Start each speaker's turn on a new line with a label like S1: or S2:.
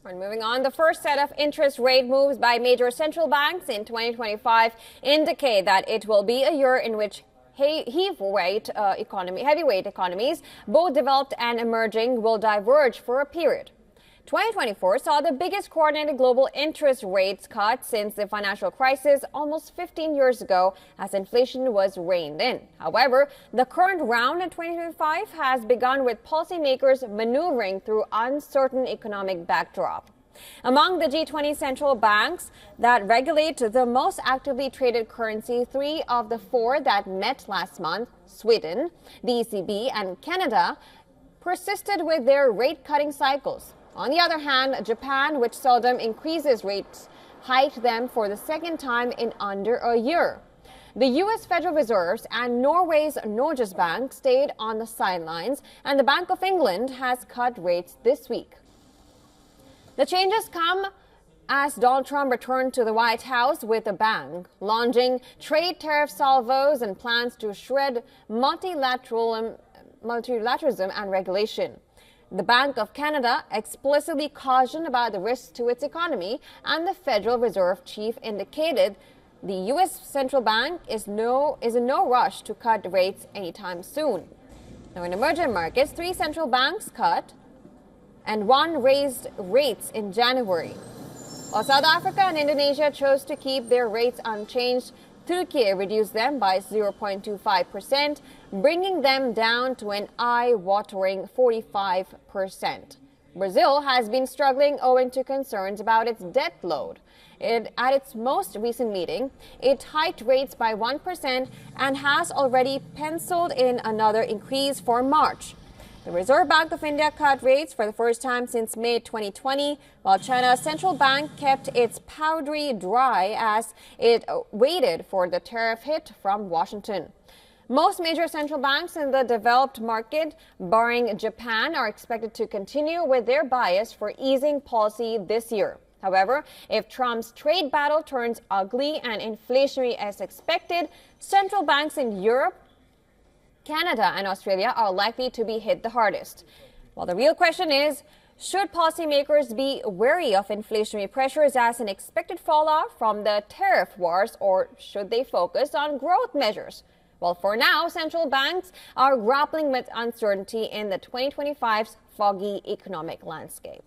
S1: And moving on, the first set of interest rate moves by major central banks in 2025 indicate that it will be a year in which heavyweight economies, both developed and emerging, will diverge for a period. 2024 saw the biggest coordinated global interest rates cut since the financial crisis almost 15 years ago, as inflation was reined in. However, the current round in 2025 has begun with policymakers maneuvering through uncertain economic backdrop. Among the G20 central banks that regulate the most actively traded currency, 3 of the 4 that met last month, Sweden, the ECB, and Canada, persisted with their rate-cutting cycles. On the other hand, Japan, which seldom increases rates, hiked them for the second time in under a year. The U.S. Federal Reserve and Norway's Norges Bank stayed on the sidelines, and the Bank of England has cut rates this week. The changes come as Donald Trump returned to the White House with a bang, launching trade tariff salvos and plans to shred multilateralism and regulation. The Bank of Canada explicitly cautioned about the risks to its economy, and the Federal Reserve chief indicated the U.S. Central Bank is in no rush to cut rates anytime soon. Now, in emerging markets, 3 central banks cut and 1 raised rates in January. While South Africa and Indonesia chose to keep their rates unchanged, Turkey reduced them by 0.25%, bringing them down to an eye-watering 45%. Brazil has been struggling owing to concerns about its debt load. At its most recent meeting, it hiked rates by 1% and has already penciled in another increase for March. The Reserve Bank of India cut rates for the first time since May 2020, while China's central bank kept its powder dry as it waited for the tariff hit from Washington. Most major central banks in the developed market, barring Japan, are expected to continue with their bias for easing policy this year. However, if Trump's trade battle turns ugly and inflationary as expected, central banks in Europe, Canada and Australia are likely to be hit the hardest. Well, the real question is, should policymakers be wary of inflationary pressures as an expected fallout from the tariff wars, or should they focus on growth measures? Well, for now, central banks are grappling with uncertainty in the 2025's foggy economic landscape.